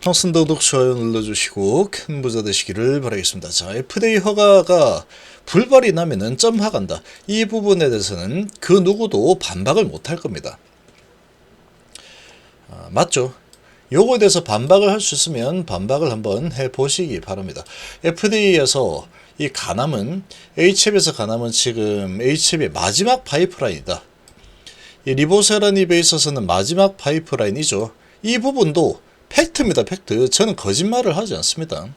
항상 구독, 좋아요 눌러주시고 큰 부자 되시기를 바라겠습니다. 자, FDA 허가가 불발이 나면은 점화간다. 이 부분에 대해서는 그 누구도 반박을 못할 겁니다. 맞죠? 요거에 대해서 반박을 할 수 있으면 반박을 한번 해보시기 바랍니다. FDA에서 이 간암은 HF에서 간암은 지금 HF의 마지막 파이프라인이다. 이 리보세라닙에 있어서는 마지막 파이프라인이죠. 이 부분도 팩트입니다. 팩트. 저는 거짓말을 하지 않습니다.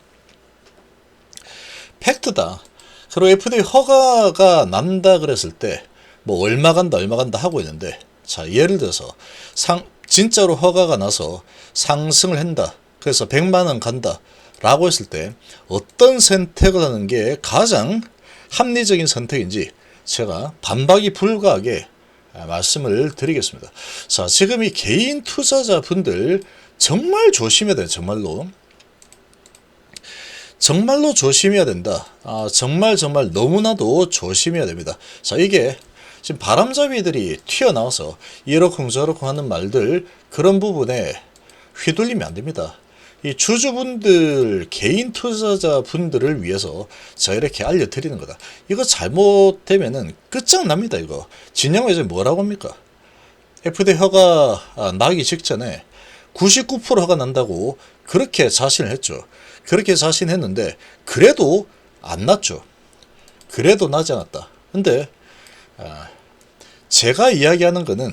팩트다. 그리고 FDA 허가가 난다 그랬을 때 뭐 얼마 간다 하고 있는데, 자, 예를 들어서 진짜로 허가가 나서 상승을 한다. 그래서 100만 원 간다 라고 했을 때 어떤 선택을 하는 게 가장 합리적인 선택인지 제가 반박이 불가하게 말씀을 드리겠습니다. 자, 지금 이 개인 투자자분들 정말 조심해야 돼요. 정말로 조심해야 된다. 정말 너무나도 조심해야 됩니다. 자, 이게 지금 바람잡이들이 튀어나와서 이러쿵 저러쿵 하는 말들, 그런 부분에 휘둘리면 안 됩니다. 이 주주분들, 개인 투자자분들을 위해서 제가 이렇게 알려드리는 거다. 이거 잘못되면은 끝장납니다. 이거 진영에서 뭐라고 합니까? FDA 허가 나기 직전에 99% 허가 난다고 그렇게 자신을 했죠. 그렇게 자신했는데 그래도 안 났죠. 그래도 나지 않았다. 근데 제가 이야기하는 거는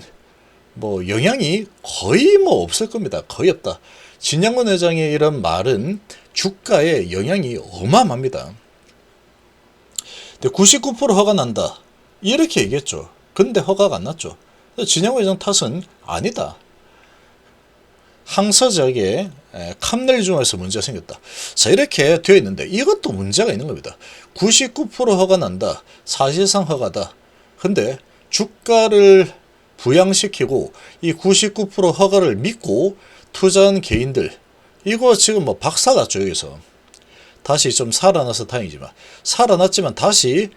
뭐 영향이 거의 뭐 없을 겁니다. 거의 없다. 진양원 회장의 이런 말은 주가에 영향이 어마어마합니다. 근데 99% 허가 난다. 이렇게 얘기했죠. 근데 허가가 안 났죠. 진양원 회장 탓은 아니다. 항서적에 캄넬 중에서 문제가 생겼다. 자, 이렇게 되어 있는데 이것도 문제가 있는 겁니다. 99% 허가 난다. 사실상 허가다. 근데 주가를 부양시키고 이 99% 허가를 믿고 투자한 개인들, 이거 지금 뭐 박살났죠. 여기서 다시 좀 살아나서 다행이지만, 살아났지만 다시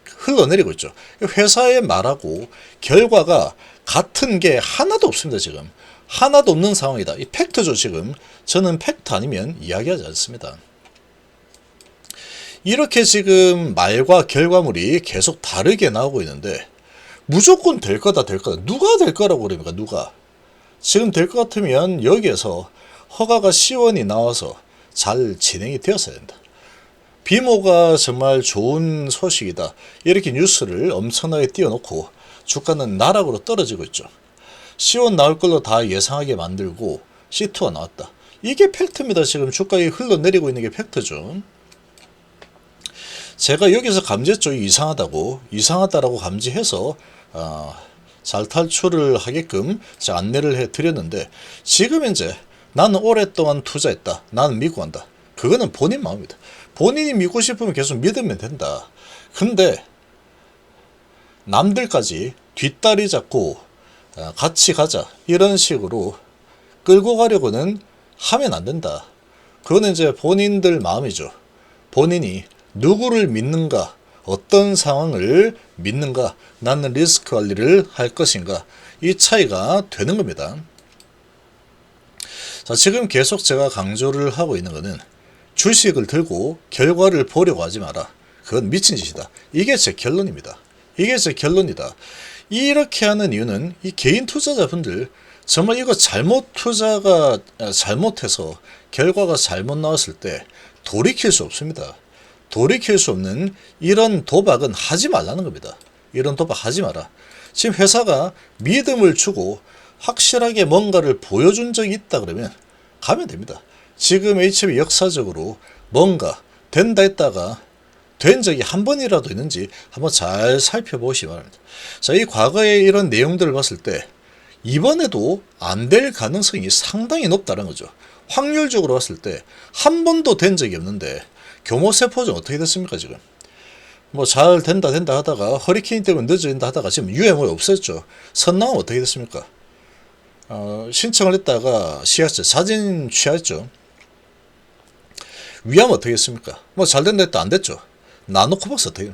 흘러내리고 있죠. 회사의 말하고 결과가 같은 게 하나도 없습니다. 지금 하나도 없는 상황이다. 이 팩트죠. 지금 저는 팩트 아니면 이야기하지 않습니다. 이렇게 지금 말과 결과물이 계속 다르게 나오고 있는데 무조건 될 거다. 누가 될 거라고 그럽니까? 누가? 지금 될 것 같으면 여기에서 허가가 시원히 나와서 잘 진행이 되었어야 된다. 비모가 정말 좋은 소식이다. 이렇게 뉴스를 엄청나게 띄워놓고 주가는 나락으로 떨어지고 있죠. 시원 나올 걸로 다 예상하게 만들고 C2가 나왔다. 이게 팩트입니다. 지금 주가에 흘러내리고 있는 게 팩트죠. 제가 여기서 감지했죠. 이상하다라고 감지해서 잘 탈출을 하게끔 제가 안내를 해드렸는데, 지금 이제 나는 오랫동안 투자했다. 나는 믿고 간다. 그거는 본인 마음입니다. 본인이 믿고 싶으면 계속 믿으면 된다. 근데 남들까지 뒷다리 잡고 같이 가자 이런 식으로 끌고 가려고는 하면 안 된다. 그거는 이제 본인들 마음이죠. 본인이 누구를 믿는가, 어떤 상황을 믿는가, 나는 리스크 관리를 할 것인가, 이 차이가 되는 겁니다. 자, 지금 계속 제가 강조를 하고 있는 것은 주식을 들고 결과를 보려고 하지 마라. 그건 미친 짓이다. 이게 제 결론입니다. 이게 제 결론이다. 이렇게 하는 이유는 이 개인 투자자분들 정말 이거 잘못해서 결과가 잘못 나왔을 때 돌이킬 수 없습니다. 돌이킬 수 없는 이런 도박은 하지 말라는 겁니다. 이런 도박 하지 마라. 지금 회사가 믿음을 주고 확실하게 뭔가를 보여준 적이 있다 그러면 가면 됩니다. 지금 HB 역사적으로 뭔가 된다 했다가 된 적이 한 번이라도 있는지 한번 잘 살펴보시기 바랍니다. 자, 이 과거의 이런 내용들을 봤을 때 이번에도 안 될 가능성이 상당히 높다는 거죠. 확률적으로 봤을 때 한 번도 된 적이 없는데 교모세포는 어떻게 됐습니까? 지금 뭐 잘 된다 하다가 허리케인 때문에 늦어진다 하다가 지금 UMO에 없었죠. 선낭은 어떻게 됐습니까? 신청을 했다가 사진 취했죠. 위암 어떻게 했습니까? 뭐 잘 된다 했다 안 됐죠. 나노코박스 어떻게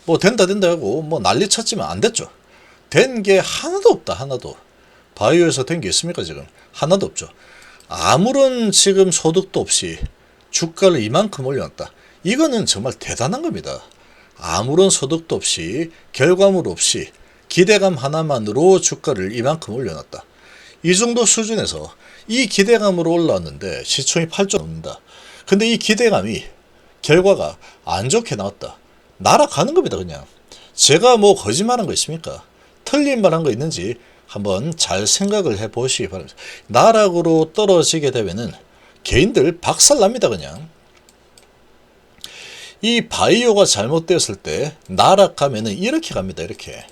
뭐 된다 하고 뭐 난리 쳤지만 안 됐죠. 된 게 하나도 없다. 하나도. 바이오에서 된 게 있습니까? 지금 하나도 없죠. 아무런 지금 소득도 없이 주가를 이만큼 올려놨다. 이거는 정말 대단한 겁니다. 아무런 소득도 없이 결과물 없이 기대감 하나만으로 주가를 이만큼 올려놨다. 이 정도 수준에서 이 기대감으로 올라왔는데 시총이 8조 넘는다. 근데 이 기대감이 결과가 안 좋게 나왔다. 날아가는 겁니다. 그냥. 제가 뭐 거짓말한 거 있습니까? 틀린 말 한 거 있는지 한번 잘 생각을 해 보시기 바랍니다. 나락으로 떨어지게 되면은 개인들 박살납니다. 그냥. 이 바이오가 잘못되었을 때 나락가면은 이렇게 갑니다. 이렇게.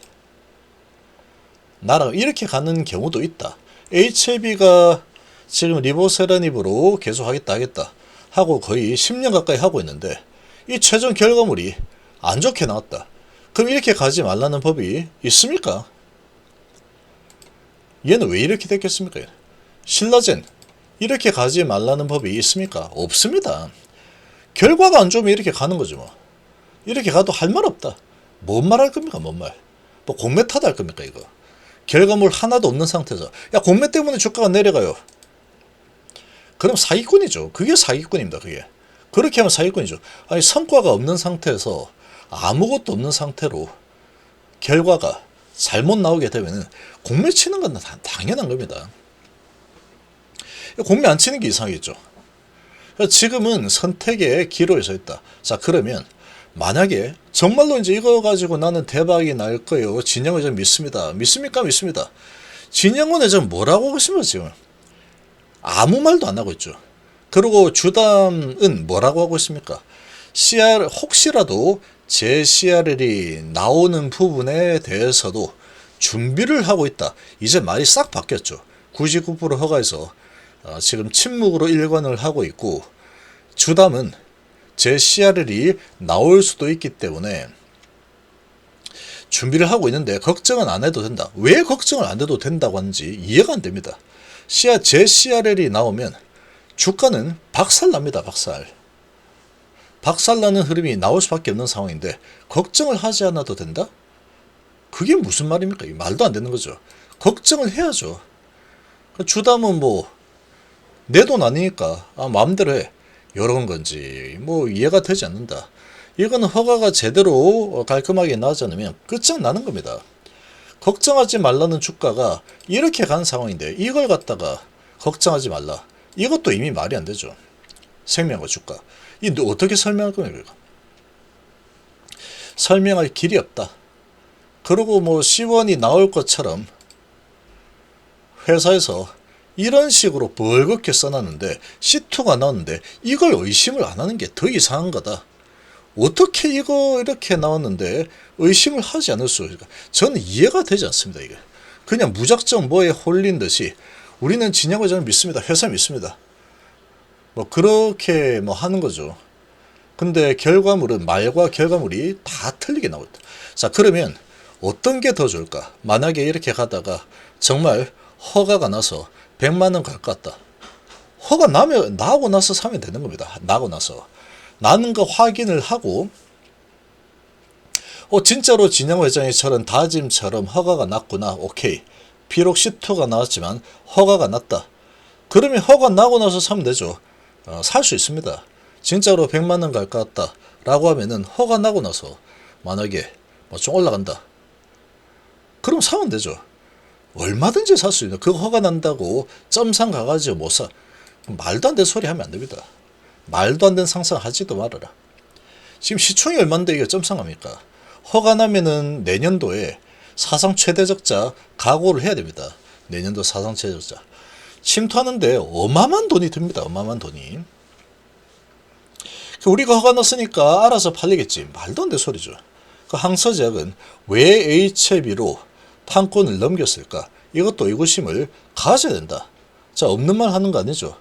이렇게 가는 경우도 있다. HAB가 지금 리보세라닙으로 계속 하겠다 하고 거의 10년 가까이 하고 있는데 이 최종 결과물이 안 좋게 나왔다. 그럼 이렇게 가지 말라는 법이 있습니까? 얘는 왜 이렇게 됐겠습니까? 신라젠 이렇게 가지 말라는 법이 있습니까? 없습니다. 결과가 안 좋으면 이렇게 가는 거죠. 뭐. 이렇게 가도 할 말 없다. 뭔 말 할 겁니까? 뭔 말. 뭐 공매 타다 할 겁니까 이거. 결과물 하나도 없는 상태에서 야 공매 때문에 주가가 내려가요. 그럼 사기꾼이죠. 그게 사기꾼입니다. 그게. 그렇게 하면 사기꾼이죠. 아니 성과가 없는 상태에서 아무것도 없는 상태로 결과가 잘못 나오게 되면 공매 치는 건 당연한 겁니다. 공매 안 치는 게 이상하겠죠. 지금은 선택의 기로에 서 있다. 자 그러면 만약에 정말로 이제 이거 가지고 나는 대박이 날 거예요. 진영 회장 믿습니다. 믿습니까? 믿습니다. 진영원 회장 뭐라고 하고 있습니까 지금? 아무 말도 안 하고 있죠. 그리고 주담은 뭐라고 하고 있습니까? 혹시라도 제 CRL이 나오는 부분에 대해서도 준비를 하고 있다. 이제 말이 싹 바뀌었죠. 99% 허가에서 지금 침묵으로 일관을 하고 있고 주담은 제 CRL이 나올 수도 있기 때문에 준비를 하고 있는데 걱정은 안 해도 된다. 왜 걱정을 안 해도 된다고 하는지 이해가 안 됩니다. 제 CRL이 나오면 주가는 박살납니다. 박살나는 흐름이 나올 수밖에 없는 상황인데 걱정을 하지 않아도 된다? 그게 무슨 말입니까? 말도 안 되는 거죠. 걱정을 해야죠. 주담은 뭐 내 돈 아니니까 마음대로 해. 이런 건지 뭐 이해가 되지 않는다. 이거는 허가가 제대로 깔끔하게 나오지 않으면 끝장나는 겁니다. 걱정하지 말라는 주가가 이렇게 간 상황인데 이걸 갖다가 걱정하지 말라. 이것도 이미 말이 안 되죠. 생명과 주가. 이 어떻게 설명할 겁니까? 설명할 길이 없다. 그리고 뭐 C1이 나올 것처럼 회사에서 이런 식으로 벌겋게 써놨는데 C2가 나왔는데 이걸 의심을 안 하는 게 더 이상한 거다. 어떻게 이거 이렇게 나왔는데 의심을 하지 않을 수 있을까? 저는 이해가 되지 않습니다. 이게 그냥 무작정 뭐에 홀린 듯이 우리는 진영 회장을 믿습니다. 회사 믿습니다. 뭐 그렇게 뭐 하는 거죠. 근데 결과물은 말과 결과물이 다 틀리게 나오다. 자 그러면 어떤 게 더 좋을까? 만약에 이렇게 가다가 정말 허가가 나서 100만 원 갈 것 같다. 허가 나고 나서 사면 되는 겁니다. 나고 나서. 나는 거 확인을 하고 진짜로 진영 회장이처럼 다짐처럼 허가가 났구나. 오케이. 비록 C2가 나왔지만 허가가 났다. 그러면 허가 나고 나서 사면 되죠. 살 수 있습니다. 진짜로 100만 원 갈 것 같다. 라고 하면은 허가 나고 나서 만약에 좀 올라간다. 그럼 사면 되죠. 얼마든지 살 수 있는 그 허가 난다고 점상 가가지고 못 사. 말도 안 되는 소리 하면 안 됩니다. 말도 안 되는 상상하지도 말아라. 지금 시총이 얼마인데 이게 점상합니까? 허가 나면은 내년도에 사상 최대 적자 각오를 해야 됩니다. 내년도 사상 최대 적자. 침투하는데 어마어마한 돈이 듭니다. 어마어마한 돈이. 우리가 허가 났으니까 알아서 팔리겠지. 말도 안 되는 소리죠. 그 항서제약은 왜 HAB로 판권을 넘겼을까? 이것도 의구심을 가져야 된다. 자, 없는 말 하는 거 아니죠.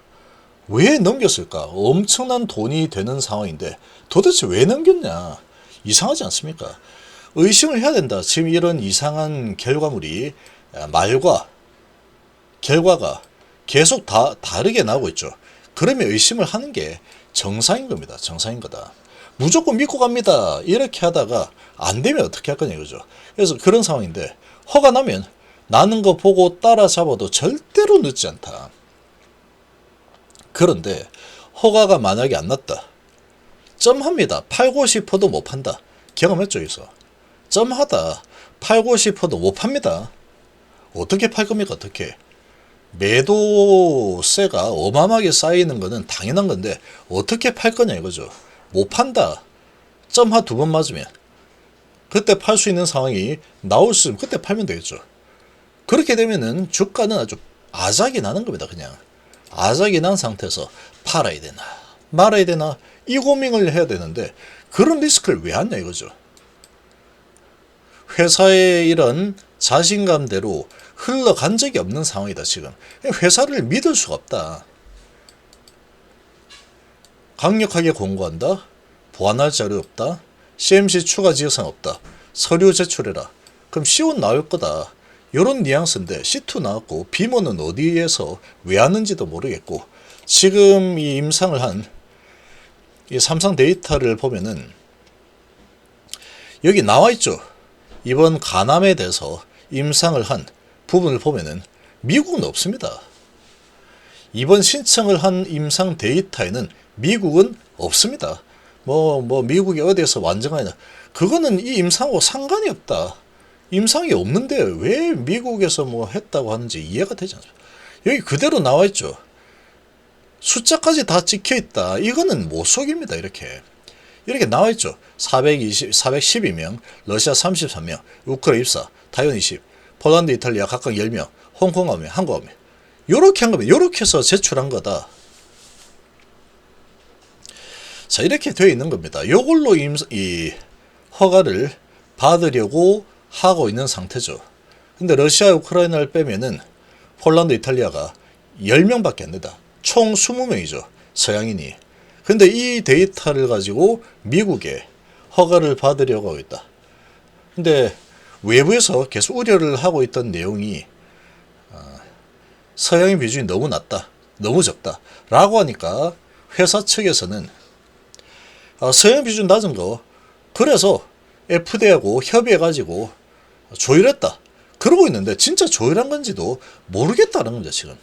왜 넘겼을까? 엄청난 돈이 되는 상황인데 도대체 왜 넘겼냐? 이상하지 않습니까? 의심을 해야 된다. 지금 이런 이상한 결과물이 말과 결과가 계속 다르게 나오고 있죠. 그러면 의심을 하는 게 정상인 겁니다. 정상인 거다. 무조건 믿고 갑니다. 이렇게 하다가 안 되면 어떻게 할 거냐 이거죠. 그래서 그런 상황인데 허가 나면 나는 거 보고 따라잡아도 절대로 늦지 않다. 그런데 허가가 만약에 안 났다. 점합니다. 팔고 싶어도 못 판다. 경험했죠, 여기서. 점하다. 팔고 싶어도 못 팝니다. 어떻게 팔 겁니까, 어떻게? 매도세가 어마어마하게 쌓이는 거는 당연한 건데 어떻게 팔 거냐 이거죠. 못 판다. 점하 2번 맞으면 그때 팔 수 있는 상황이 나올 수 있으면 그때 팔면 되겠죠. 그렇게 되면은 주가는 아주 아작이 나는 겁니다. 그냥 아작이 난 상태에서 팔아야 되나 말아야 되나 이 고민을 해야 되는데 그런 리스크를 왜 하냐 이거죠. 회사의 이런 자신감대로 흘러간 적이 없는 상황이다 지금. 회사를 믿을 수가 없다. 강력하게 공고한다. 보완할 자료 없다. CMC 추가 지역상 없다. 서류 제출해라. 그럼 C1 나올 거다. 요런 뉘앙스인데 C2 나왔고 비모는 어디에서 왜 하는지도 모르겠고 지금 이 임상을 한 이 삼성 데이터를 보면은 여기 나와 있죠. 이번 간암에 대해서 임상을 한 부분을 보면은 미국은 없습니다. 이번 신청을 한 임상 데이터에는 미국은 없습니다. 미국이 어디에서 완전하냐. 그거는 이 임상하고 상관이 없다. 임상이 없는데 왜 미국에서 뭐 했다고 하는지 이해가 되지 않습니다. 여기 그대로 나와 있죠. 숫자까지 다 찍혀 있다. 이거는 못 속입니다. 이렇게 나와 있죠. 412명, 러시아 33명, 우크라이나 24, 타이완 20, 폴란드, 이탈리아 각각 10명, 홍콩 1명, 한국 1명. 요렇게 한 겁니다. 요렇게 해서 제출한 거다. 자, 이렇게 되어 있는 겁니다. 요걸로 이 허가를 받으려고 하고 있는 상태죠. 근데 러시아, 우크라이나를 빼면은 폴란드, 이탈리아가 10명밖에 안 된다. 총 20명이죠. 서양인이. 근데 이 데이터를 가지고 미국에 허가를 받으려고 하고 있다. 근데 외부에서 계속 우려를 하고 있던 내용이 서양인 비중이 너무 낮다. 너무 적다. 라고 하니까 회사 측에서는 서양 비중 낮은 거 그래서 FDA하고 협의해가지고 조율했다. 그러고 있는데 진짜 조율한 건지도 모르겠다는 겁니다. 지금.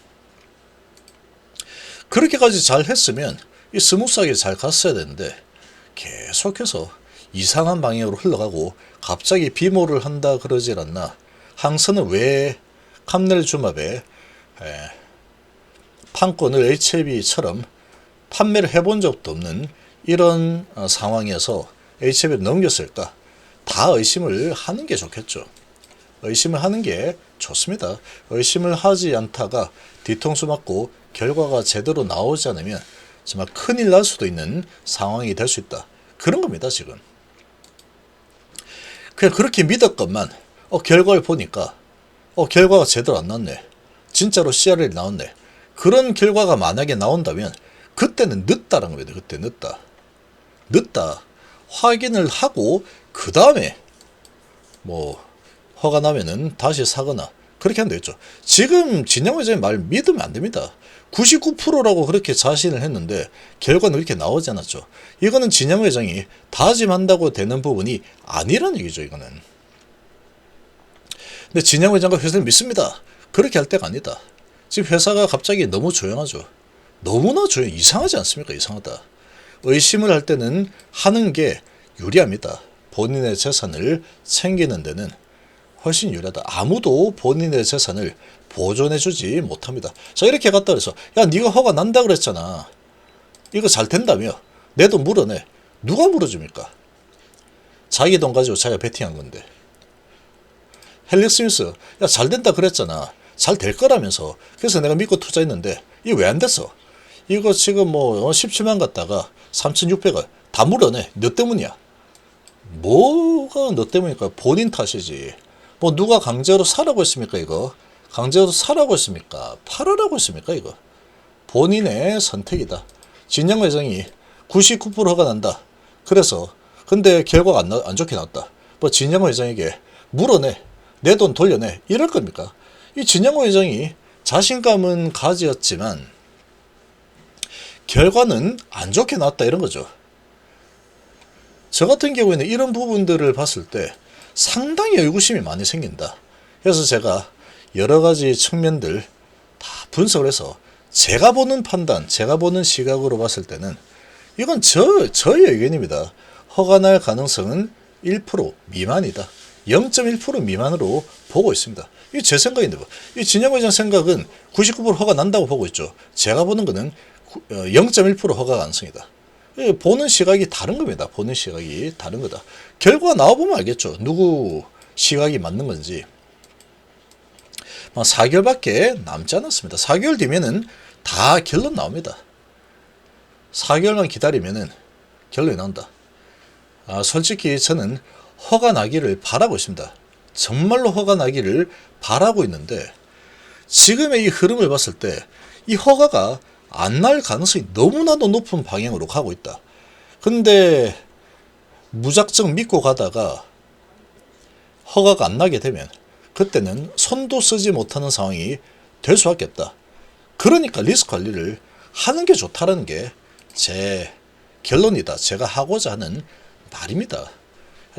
그렇게까지 잘 했으면 이 스무스하게 잘 갔어야 되는데 계속해서 이상한 방향으로 흘러가고 갑자기 비모를 한다 그러질 않나. 항선은 왜 캄넬주맙에 판권을 HLB처럼 판매를 해본 적도 없는 이런 상황에서 HLB를 넘겼을까? 다 의심을 하는 게 좋겠죠. 의심을 하는 게 좋습니다. 의심을 하지 않다가 뒤통수 맞고 결과가 제대로 나오지 않으면 정말 큰일 날 수도 있는 상황이 될 수 있다. 그런 겁니다, 지금. 그냥 그렇게 믿었건만 결과를 보니까 결과가 제대로 안 나왔네. 진짜로 CRL이 나왔네. 그런 결과가 만약에 나온다면 그때는 늦다라는 겁니다. 그때 늦다. 확인을 하고 그 다음에 허가 나면은 다시 사거나 그렇게 하면 되겠죠. 지금 진양 회장의 말 믿으면 안 됩니다. 99%라고 그렇게 자신을 했는데 결과는 그렇게 나오지 않았죠. 이거는 진양 회장이 다짐한다고 되는 부분이 아니라는 얘기죠. 이거는. 근데 진양 회장과 회사를 믿습니다. 그렇게 할 때가 아니다. 지금 회사가 갑자기 너무 조용하죠. 너무나 이상하지 않습니까? 이상하다. 의심을 할 때는 하는 게 유리합니다. 본인의 재산을 챙기는 데는 훨씬 유리하다. 아무도 본인의 재산을 보존해주지 못합니다. 자, 이렇게 갔다 그래서 야, 네가 허가 난다 그랬잖아. 이거 잘 된다며. 내 돈 물어내. 누가 물어줍니까? 자기 돈 가지고 자기가 베팅한 건데. 헬릭 스미스, 야, 잘 된다 그랬잖아. 잘 될 거라면서. 그래서 내가 믿고 투자했는데 이거 왜 안 됐어? 이거 지금 17만 갖다가 3,600원 다 물어내. 너 때문이야. 뭐가 너 때문이니까? 본인 탓이지. 누가 강제로 사라고 했습니까, 이거? 강제로 사라고 했습니까? 팔으라고 했습니까, 이거? 본인의 선택이다. 진양 회장이 99%가 난다. 그래서, 근데 결과가 안 좋게 나왔다. 진양 회장에게 물어내. 내 돈 돌려내. 이럴 겁니까? 이 진양 회장이 자신감은 가지었지만, 결과는 안 좋게 나왔다. 이런 거죠. 저 같은 경우에는 이런 부분들을 봤을 때 상당히 의구심이 많이 생긴다. 그래서 제가 여러 가지 측면들 다 분석을 해서 제가 보는 판단, 제가 보는 시각으로 봤을 때는 이건 저의 의견입니다. 허가 날 가능성은 1% 미만이다. 0.1% 미만으로 보고 있습니다. 이게 제 생각인데 이 진영 회장 생각은 99% 허가 난다고 보고 있죠. 제가 보는 거는 0.1% 허가 가능성이다. 보는 시각이 다른 겁니다. 보는 시각이 다른 거다. 결과 나와보면 알겠죠. 누구 시각이 맞는 건지. 4개월밖에 남지 않았습니다. 4개월 뒤면은 다 결론 나옵니다. 4개월만 기다리면은 결론이 나온다. 솔직히 저는 허가 나기를 바라고 있습니다. 정말로 허가 나기를 바라고 있는데 지금의 이 흐름을 봤을 때 이 허가가 안 날 가능성이 너무나도 높은 방향으로 가고 있다. 근데 무작정 믿고 가다가 허가가 안 나게 되면 그때는 손도 쓰지 못하는 상황이 될 수밖에 없다. 그러니까 리스크 관리를 하는 게 좋다라는 게 제 결론이다. 제가 하고자 하는 말입니다.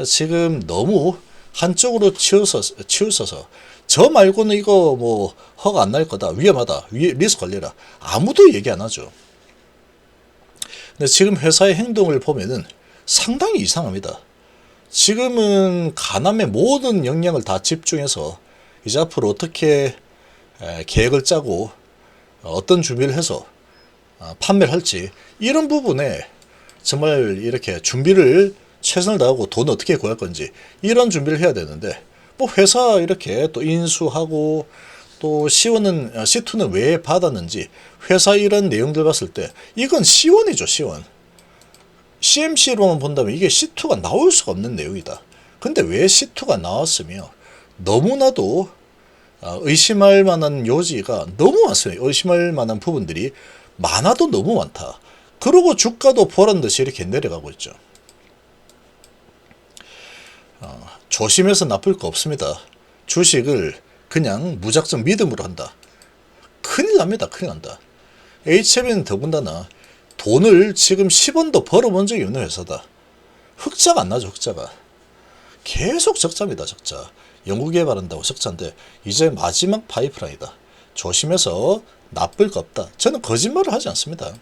지금 너무 한쪽으로 치우쳐서 저 말고는 이거 뭐 허가 안 날 거다, 위험하다, 리스크 관리라 아무도 얘기 안 하죠. 근데 지금 회사의 행동을 보면은 상당히 이상합니다. 지금은 가남의 모든 역량을 다 집중해서 이제 앞으로 어떻게 계획을 짜고 어떤 준비를 해서 판매를 할지 이런 부분에 정말 이렇게 준비를 최선을 다하고 돈 어떻게 구할 건지 이런 준비를 해야 되는데 뭐 회사 이렇게 또 인수하고 또 C2는 왜 받았는지 회사 이런 내용들 봤을 때 이건 C1이죠. C1. CMC로만 본다면 이게 C2가 나올 수가 없는 내용이다. 근데 왜 C2가 나왔으며 너무나도 의심할 만한 요지가 너무 많습니다. 의심할 만한 부분들이 많아도 너무 많다. 그리고 주가도 보란듯이 이렇게 내려가고 있죠. 조심해서 나쁠 거 없습니다. 주식을 그냥 무작정 믿음으로 한다. 큰일 납니다. 큰일 난다. HM은 더군다나 돈을 지금 10원도 벌어본 적이 없는 회사다. 흑자가 안 나죠. 흑자가. 계속 적자입니다. 적자. 연구 개발한다고 적자인데 이제 마지막 파이프라인이다. 조심해서 나쁠 거 없다. 저는 거짓말을 하지 않습니다.